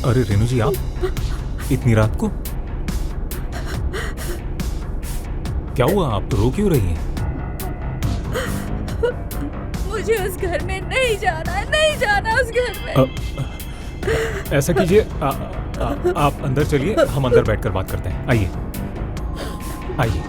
अरे रेणु जी, आप इतनी रात को क्या हुआ? आप तो रो क्यों रही हैं? मुझे उस घर में नहीं जाना, नहीं जाना उस घर में। ऐसा कीजिए, आप अंदर चलिए, हम अंदर बैठकर बात करते हैं। आइए आइए।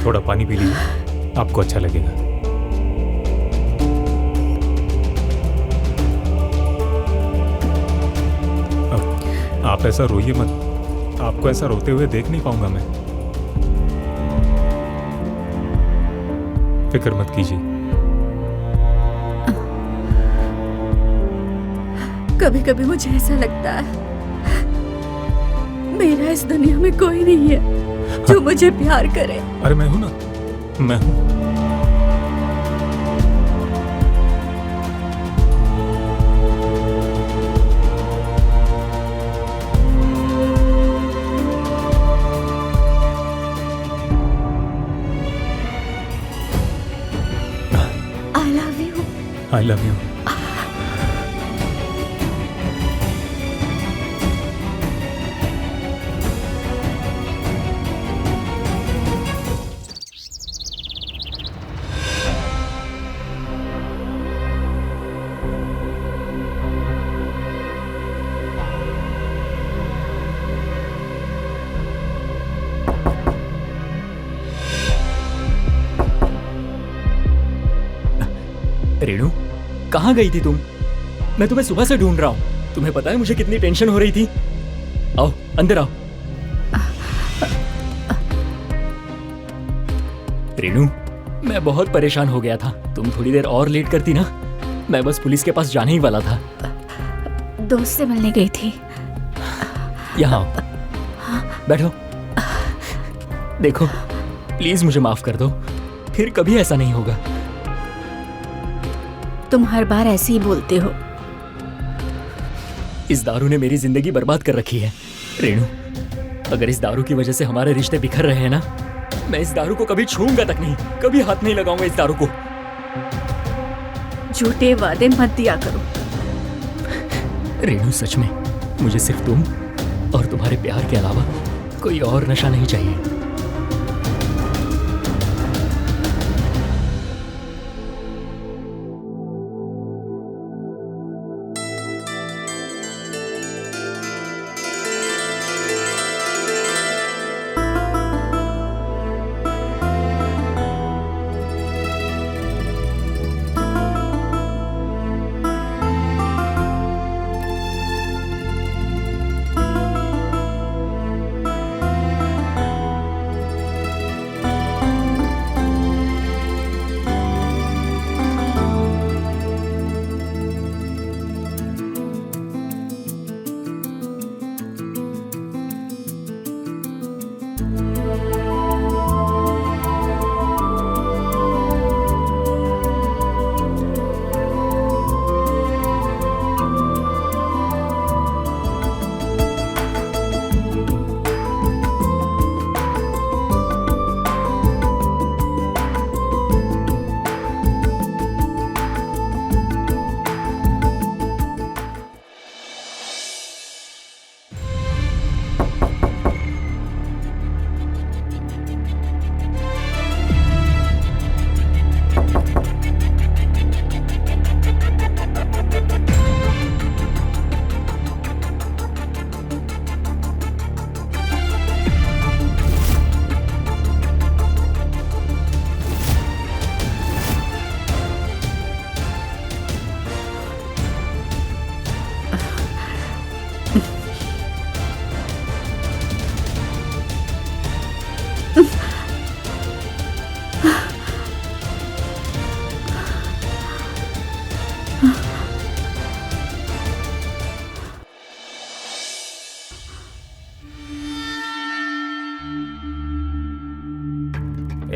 थोड़ा पानी पी लीजिए, आपको अच्छा लगेगा। आप ऐसा रोइए मत, आपको ऐसा रोते हुए देख नहीं पाऊंगा मैं। फिक्र मत कीजिए। कभी कभी मुझे ऐसा लगता है मेरा इस दुनिया में कोई नहीं है जो मुझे प्यार करे। अरे मैं हूं ना, मैं हूं। I love you. I love you. Renu, कहाँ गई थी तुम? मैं तुम्हें सुबह से ढूंढ रहा हूँ। तुम्हें पता है मुझे कितनी टेंशन हो रही थी। आओ अंदर आओ। रेणु, मैं बहुत परेशान हो गया था। तुम थोड़ी देर और लेट करती ना, मैं बस पुलिस के पास जाने ही वाला था। दोस्त से मिलने गई थी। यहाँ आओ, बैठो। देखो, प्लीज मुझे माफ कर दो, फिर कभी ऐसा नहीं होगा। तुम हर बार ऐसे ही बोलते हो। इस दारू ने मेरी जिंदगी बर्बाद कर रखी है। रेणु, अगर इस दारू की वजह से हमारे रिश्ते बिखर रहे हैं ना, मैं इस दारू को कभी छूऊंगा तक नहीं, कभी हाथ नहीं लगाऊंगा इस दारू को। झूठे वादे मत दिया करो। रेणु, सच में मुझे सिर्फ तुम और तुम्हारे प्यार के अलावा कोई और नशा नहीं चाहिए।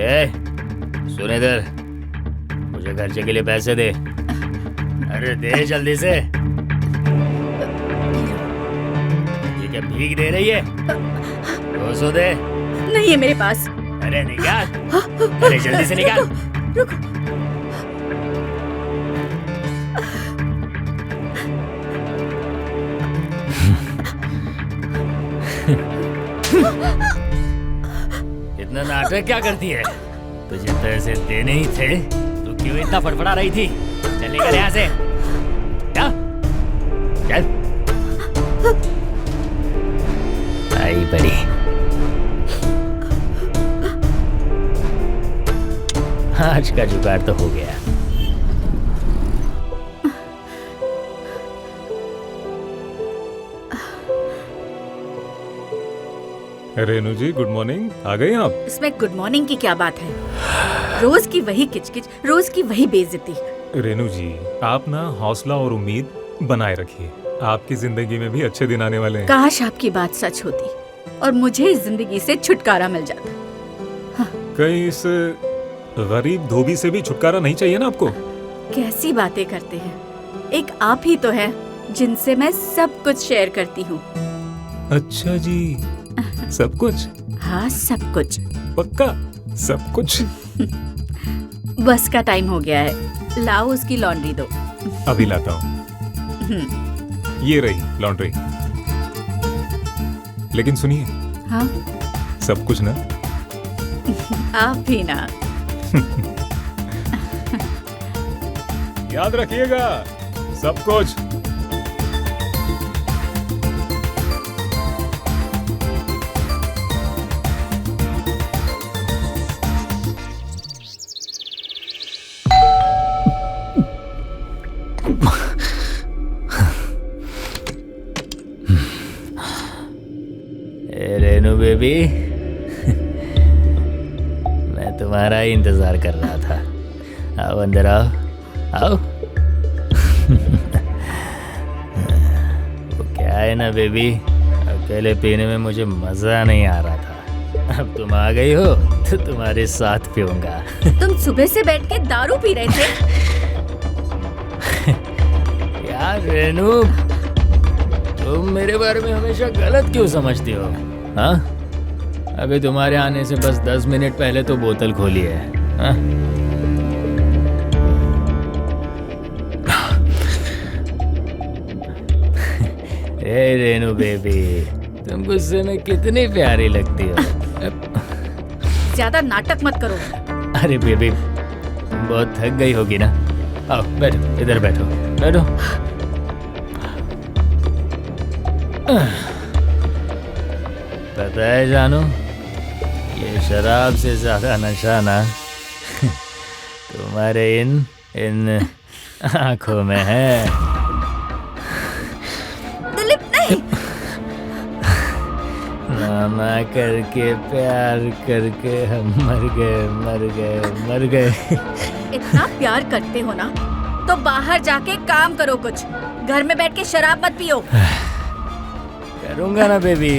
सुन इधर, मुझे खर्चे के लिए पैसे दे। अरे दे जल्दी से। ये क्या भीख दे रही है? 200 दे। नहीं है मेरे पास। अरे निकाल, अरे जल्दी से निकाल। रुको। इतना नाटक क्या करती है? तुझे पैसे देने ही थे तो क्यों इतना फड़फड़ा रही थी? चल निकल यहाँ से। चल चल। आई बड़ी। आज का जुगाड़ तो हो गया। रेनू जी गुड मॉर्निंग, आ गए आप? इसमें गुड मॉर्निंग की क्या बात है? रोज की वही किचकिच, रोज की वही बेइज्जती। रेनू जी आप ना हौसला और उम्मीद बनाए रखिए, आपकी जिंदगी में भी अच्छे दिन आने वाले हैं। काश आपकी बात सच होती और मुझे इस जिंदगी से छुटकारा मिल जाता। कहीं इस गरीब धोबी से भी छुटकारा नहीं चाहिए ना आपको? कैसी बातें करते हैं, एक आप ही तो है जिनसे मैं सब कुछ शेयर करती हूँ। अच्छा जी, सब कुछ? हाँ सब कुछ। पक्का सब कुछ? बस का टाइम हो गया है, लाओ उसकी लॉन्ड्री दो। अभी लाता हूँ। ये रही लॉन्ड्री। लेकिन सुनिए। हाँ सब कुछ ना? आप भी ना। याद रखिएगा, सब कुछ। रेनू बेबी, मैं तुम्हारा ही इंतजार कर रहा था। आओ अंदर आओ, आओ। वो क्या है ना बेबी, अकेले पीने में मुझे मजा नहीं आ रहा था। अब तुम आ गई हो तो तुम्हारे साथ पीऊंगा। तुम सुबह से बैठ के दारू पी रहे थे। यार रेनू, तुम मेरे बारे में हमेशा गलत क्यों समझती हो? हाँ, अभी तुम्हारे आने से बस 10 मिनट पहले तो बोतल खोली है। हाँ? ए रेनू बेबी, तुम गुस्से में कितनी प्यारी लगती हो। ज्यादा नाटक मत करो। अरे बेबी, तुम बहुत थक गई होगी ना। आओ बैठो, इधर बैठो, बैठो। पता है जानू, ये शराब से ज्यादा नशा ना तुम्हारे इन आंखों में है। दिलीप नहीं। मामा करके प्यार करके हम मर गए, मर गए, मर गए। इतना प्यार करते हो ना तो बाहर जाके काम करो कुछ, घर में बैठ के शराब मत पियो। करूंगा ना बेबी,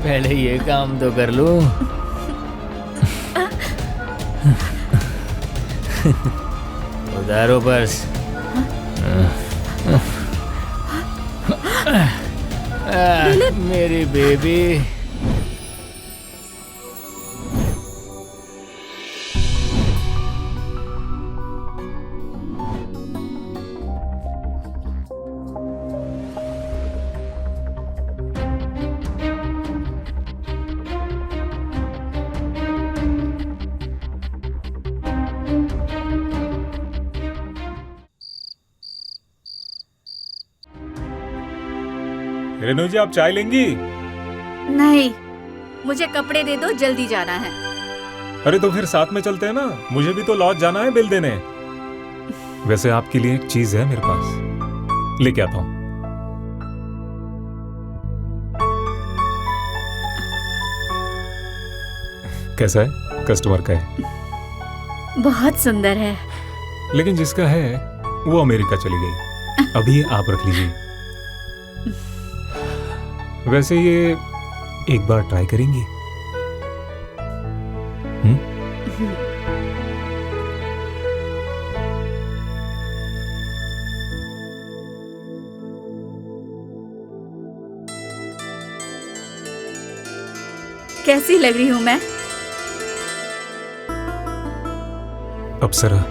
पहले ये काम तो कर लूं। उधारो पर्स। मेरी बेबी। रेनू जी आप चाय लेंगी? नहीं, मुझे कपड़े दे दो, जल्दी जाना है। अरे तो फिर साथ में चलते हैं ना, मुझे भी तो लॉज जाना है बिल देने। वैसे आपके लिए एक चीज है मेरे पास, लेके आता हूँ। कैसा है? कस्टमर का है। बहुत सुंदर है। लेकिन जिसका है वो अमेरिका चली गई, अभी आप रख लीजिए। वैसे ये एक बार ट्राई करेंगी? कैसी लग रही हूँ मैं? अप्सरा,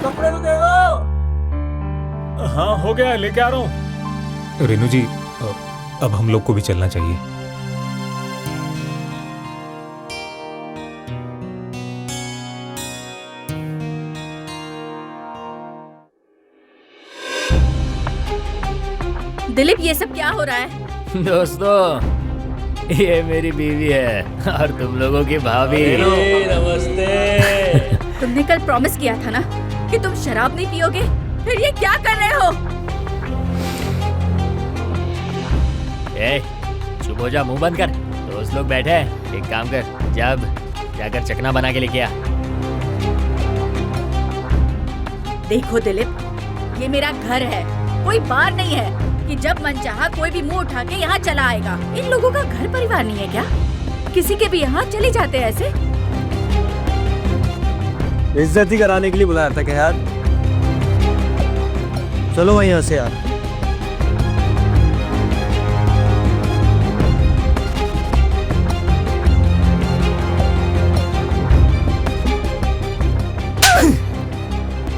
कपड़े तो दे दो। हाँ हो गया, लेके आ रहा हूँ। रेनू जी, अब हम लोग को भी चलना चाहिए। दिलीप, ये सब क्या हो रहा है? दोस्तों, ये मेरी बीवी है और तुम लोगों की भाभी। नमस्ते। तुमने कल प्रॉमिस किया था ना कि तुम शराब नहीं पियोगे, फिर ये क्या कर रहे हो? ए, चुप हो जा, मुंह बंद कर। दोस्त लोग बैठे हैं, एक काम कर, जाकर चकना बना के लेके आ। देखो दिलीप, ये मेरा घर है, कोई बार नहीं है कि जब मन चाहा कोई भी मुंह उठा के यहाँ चला आएगा। इन लोगों का घर परिवार नहीं है क्या? किसी के भी यहाँ चले जाते हैं ऐसे? इज्जत ही कराने के लिए बुलाया था क्या यार? चलो वहीं यहाँ से यार।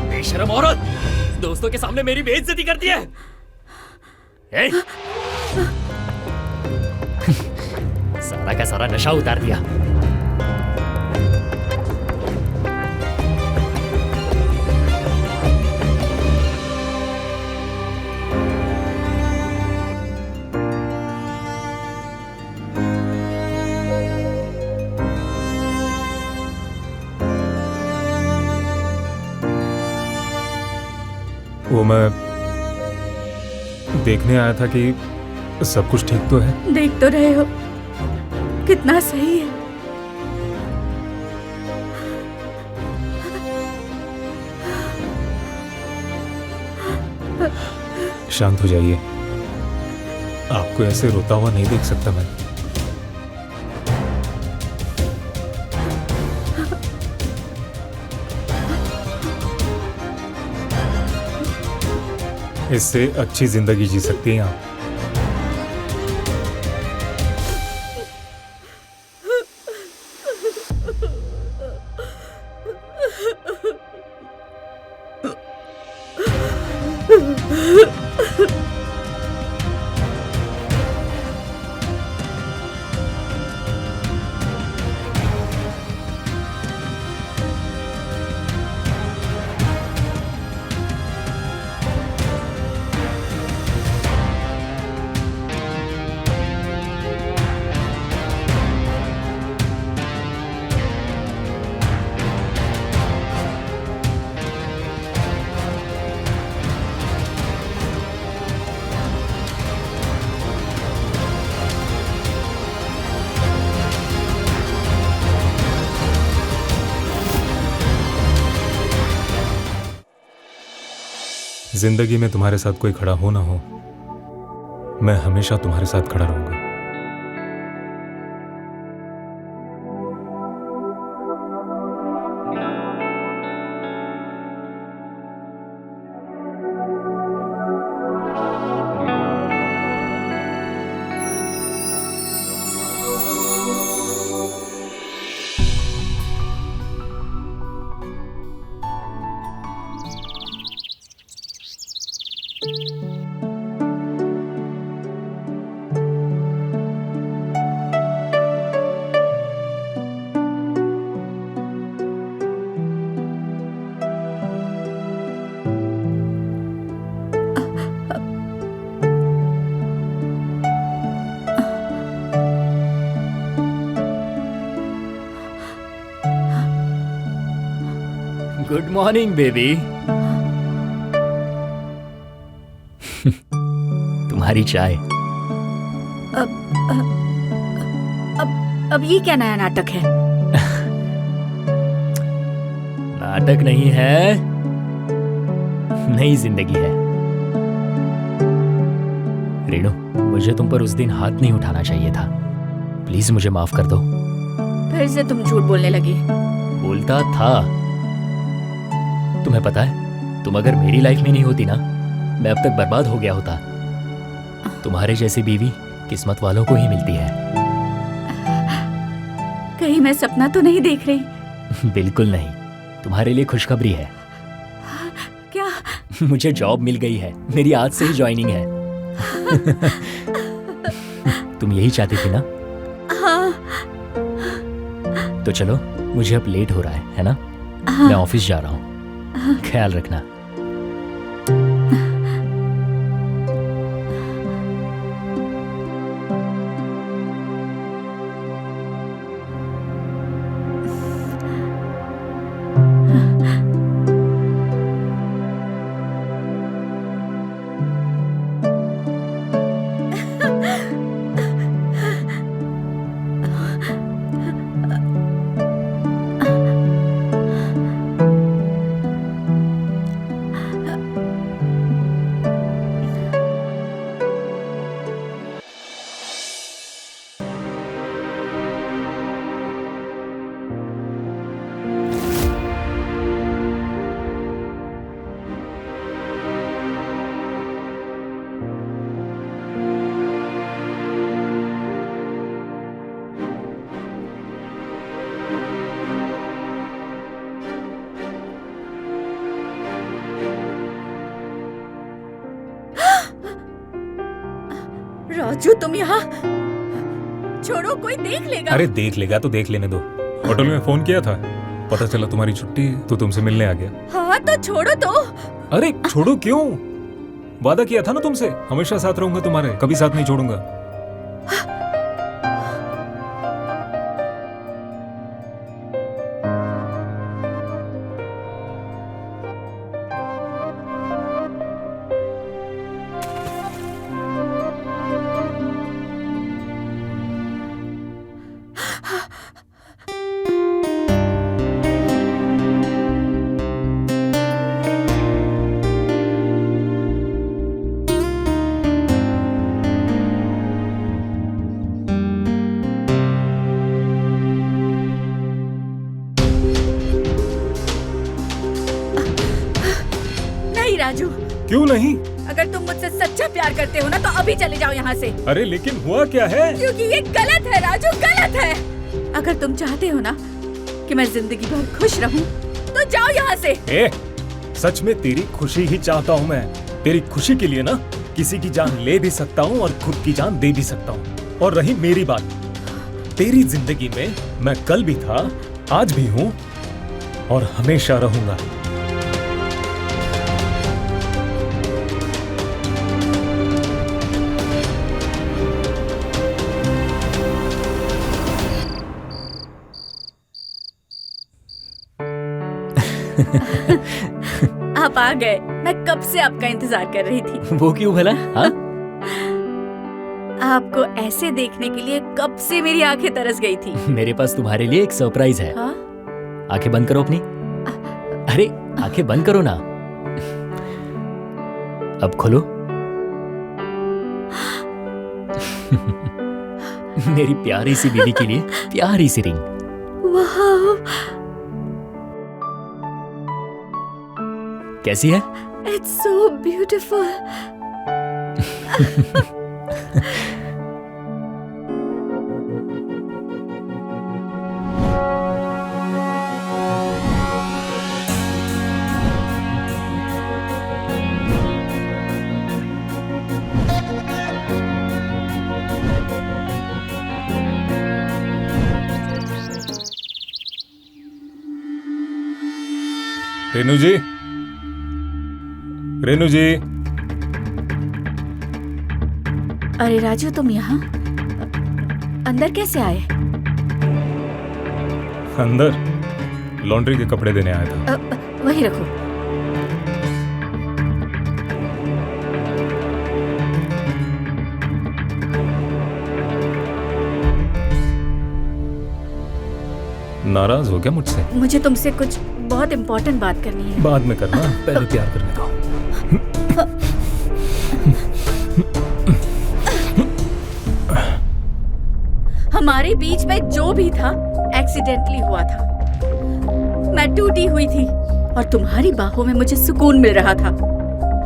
बेशरम औरत, दोस्तों के सामने मेरी बेइज्जती कर दी है। ए? सारा का सारा नशा उतार दिया। वो मैं देखने आया था कि सब कुछ ठीक तो है। देख तो रहे हो कितना सही है। शांत हो जाइए, आपको ऐसे रोता हुआ नहीं देख सकता मैं। इससे अच्छी जिंदगी जी सकती हैं आप। जिंदगी में तुम्हारे साथ कोई खड़ा हो ना हो, मैं हमेशा तुम्हारे साथ खड़ा रहूंगा। Good morning baby. तुम्हारी चाय। अब ये क्या नया नाटक है? नाटक नहीं है, नई जिंदगी है। रेणु, मुझे तुम पर उस दिन हाथ नहीं उठाना चाहिए था। प्लीज मुझे माफ कर दो। फिर से तुम झूठ बोलने लगे। बोलता था। तुम्हें पता है, तुम अगर मेरी लाइफ में नहीं होती ना, मैं अब तक बर्बाद हो गया होता। तुम्हारे जैसी बीवी किस्मत वालों को ही मिलती है। कहीं मैं सपना तो नहीं देख रही? बिल्कुल नहीं। तुम्हारे लिए खुशखबरी है। क्या? मुझे जॉब मिल गई है। मेरी आज से ही ज्वाइनिंग है। तुम यही चाहती थी ना? हाँ। तो चलो, मुझे अब लेट हो रहा है ना? हाँ। मैं ऑफिस जा रहा हूँ। ख्याल रखना। राजू, तुम यहाँ? छोड़ो, कोई देख लेगा। अरे देख लेगा तो देख लेने दो। होटल में फोन किया था, पता चला तुम्हारी छुट्टी है, तो तुमसे मिलने आ गया। हाँ तो छोड़ो तो। अरे छोड़ो क्यों? वादा किया था ना तुमसे, हमेशा साथ रहूंगा तुम्हारे, कभी साथ नहीं छोड़ूंगा। राजू, क्यों नहीं? अगर तुम मुझसे सच्चा प्यार करते हो ना तो अभी चले जाओ यहाँ से। अरे लेकिन हुआ क्या है? क्योंकि ये गलत है राजू, गलत है। अगर तुम चाहते हो ना कि मैं जिंदगी भर खुश रहूं तो जाओ यहाँ से। सच में तेरी खुशी ही चाहता हूँ मैं। तेरी खुशी के लिए ना किसी की जान ले भी सकता हूँ और खुद की जान दे भी सकता हूँ। और रही मेरी बात, तेरी जिंदगी में मैं कल भी था, आज भी हूँ और हमेशा रहूंगा। आप आ गए। मैं कब से आपका इंतजार कर रही थी। वो क्यों भला? हाँ? आपको ऐसे देखने के लिए कब से मेरी आंखें तरस गई थी। मेरे पास तुम्हारे लिए एक सरप्राइज है। हाँ? आंखें बंद करो अपनी। अरे आंखें बंद करो ना। अब खोलो। मेरी प्यारी सी बीवी के लिए प्यारी सी रिंग। वाह, कैसी है? It's so beautiful. Renu ji, Renu ji. अरे राजू, तुम यहाँ अंदर कैसे आए? अंदर लॉन्ड्री के कपड़े देने आया था। वही रखो। नाराज हो गया मुझसे? मुझे तुमसे कुछ बहुत इम्पोर्टेंट बात करनी है। बाद में करना, पहले प्यार करने दो। हमारे बीच में जो भी था एक्सीडेंटली हुआ था। मैं टूटी हुई थी और तुम्हारी बाहों में मुझे सुकून मिल रहा था।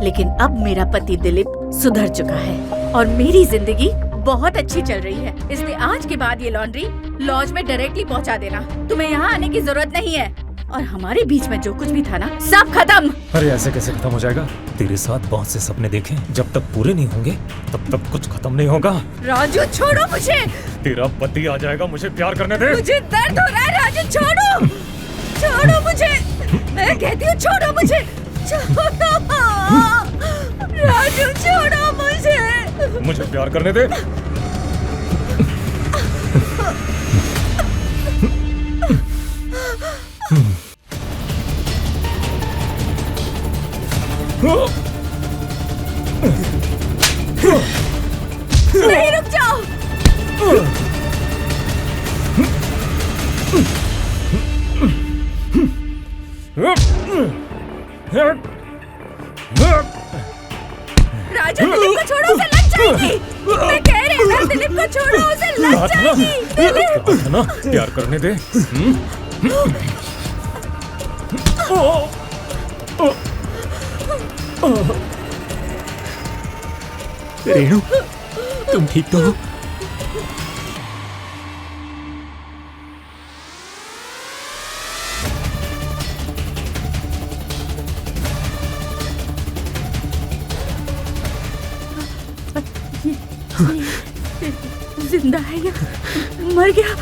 लेकिन अब मेरा पति दिलीप सुधर चुका है और मेरी जिंदगी बहुत अच्छी चल रही है। इसलिए आज के बाद ये लॉन्ड्री लॉज में डायरेक्टली पहुंचा देना। तुम्हें यहाँ आने की जरूरत नहीं है। और हमारे बीच में जो कुछ भी था ना, सब खत्म। अरे ऐसे कैसे खत्म हो जाएगा? तेरे साथ बहुत से सपने देखे, जब तक पूरे नहीं होंगे तब तक कुछ खत्म नहीं होगा। राजू छोड़ो मुझे। तेरा पति आ जाएगा, मुझे प्यार करने दे। मुझे दर्द हो रहा है राजू, छोड़ो। छोड़ो मुझे, मैं कहती हूँ छोड़ो मुझे। छोड़ो राजू, छोड़ो मुझे। मुझे प्यार करने दे। नहीं, रुक जाओ। राजू, दिलीप को छोड़ो, उसे लग जाएगी। मैं कह रही हूँ ना, दिलीप को छोड़ो, उसे लग जाएगी। दिलीप ना, प्यार करने दे। रेणु, तुम ठीक तो हो? जिंदा है या मर गया?